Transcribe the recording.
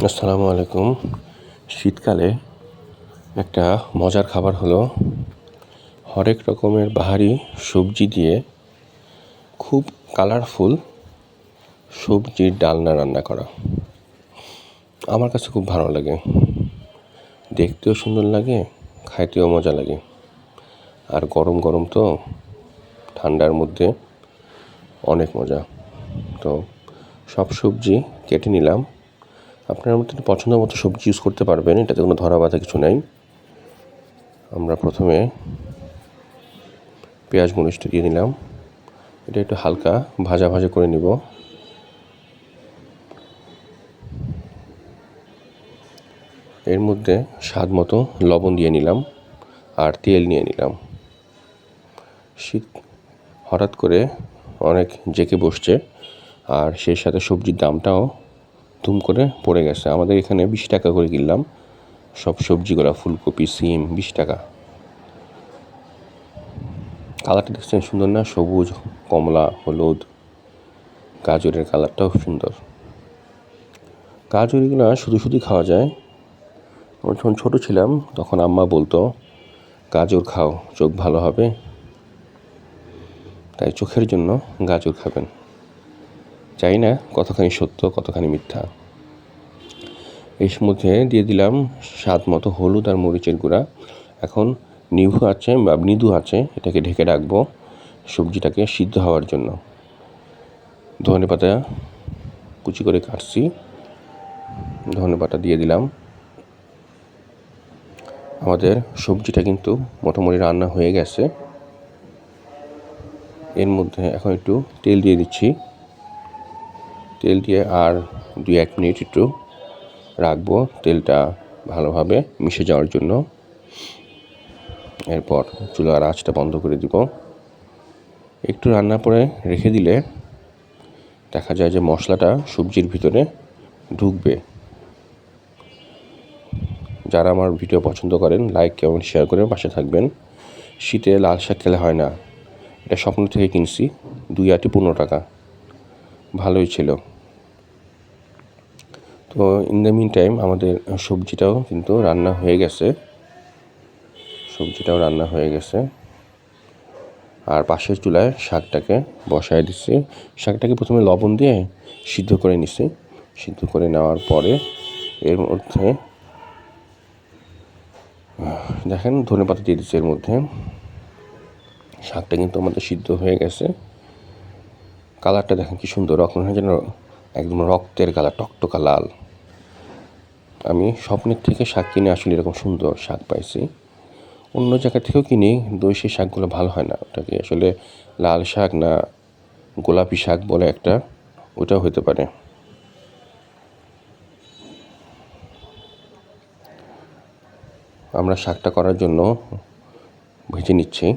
আসসালামু আলাইকুম। শীতকালে একটা মজার খাবার হলো হরেক রকমের বাহারি সবজি দিয়ে খুব কালারফুল সবজির ডালনা রান্না করা। আমার কাছে খুব ভালো লাগে, দেখতেও সুন্দর লাগে, খাইতেও মজা লাগে। আর গরম গরম তো ঠান্ডার মধ্যে অনেক মজা। তো সব সবজি কেটে নিলাম। আপনার মধ্যে পছন্দ মতো সবজি ইউজ করতে পারবেন, এটাতে কোনো ধরা বাঁধা কিছু নেই। আমরা প্রথমে পেঁয়াজ মরিচটা দিয়ে নিলাম, এটা একটু হালকা ভাজা ভাজা করে নিব। এর মধ্যে স্বাদ মতো লবণ দিয়ে নিলাম আর তেল নিয়ে নিলাম। শীত হঠাৎ করে অনেক জেঁকে বসছে, আর সেই সাথে সবজির দামটাও ধুম করে পড়ে গেছে। আমাদের এখানে 20 টাকা করে কিনলাম সব সবজিগুলো, ফুলকপি, সিম 20 টাকা। কালারটা দেখছেন সুন্দর না? সবুজ, কমলা, হলুদ, গাজরের কালারটাও সুন্দর। গাজর এগুলো শুধু খাওয়া যায়। আমরা যখন ছোটো ছিলাম তখন আম্মা বলতো গাজর খাও, চোখ ভালো হবে, তাই চোখের জন্য গাজর খাবেন। জানি না কতখানি সত্য কতখানি মিথ্যা। এর মধ্যে দিয়ে দিলাম স্বাদ মতো হলুদ আর মরিচের গুঁড়া। এখন মৃদু আছে, এটাকে ঢেকে রাখবো সবজিটাকে সিদ্ধ হওয়ার জন্য। ধনেপাতা কুচি করে কাটছি, ধনেপাতা দিয়ে দিলাম। আমাদের সবজিটা কিন্তু মোটামুটি রান্না হয়ে গেছে। এর মধ্যে এখন একটু তেল দিয়ে দিচ্ছি। তেল দিয়ে আর 2-1 মিনিট একটু রাখবো তেলটা ভালোভাবে মিশে যাওয়ার জন্য। এরপর চুলার আঁচটা বন্ধ করে দিব। একটু রান্না করে রেখে দিলে দেখা যায় যে মশলাটা সবজির ভিতরে ঢুকবে। যারা আমার ভিডিও পছন্দ করেন, লাইক কমেন্ট শেয়ার করে পাশে থাকবেন। শীতে লাল শাক খেলে হয় না, এটা স্বপ্ন থেকে কিনছি, 2 আটি 15 টাকা, ভালোই ছিল। তো ইন দ্য মিন টাইম আমাদের সবজিটাও কিন্তু রান্না হয়ে গেছে। আর পাশের চুলায় শাকটাকে বসায় দিচ্ছি। শাকটাকে প্রথমে লবণ দিয়ে সিদ্ধ করে নিচ্ছি। সিদ্ধ করে নেওয়ার পরে এর মধ্যে দেখেন ধনেপাতা দিয়ে দিচ্ছি। এর মধ্যে শাকটা কিন্তু আমাদের সিদ্ধ হয়ে গেছে। কালারটা দেখেন কি সুন্দর, যেন একদম রক্তের কালার, টকটকা লাল। আমি স্বপ্নের থেকে শাক কিনে আসলে এরকম সুন্দর শাক পাইছি। অন্য জায়গা থেকেও কিনি, কিন্তু সেই শাকগুলো ভালো হয় না। ওটাকে আসলে লাল শাক না গোলাপি শাক বলে একটা, ওটাও হতে পারে। আমরা শাকটা করার জন্য ভেজে নিচ্ছি।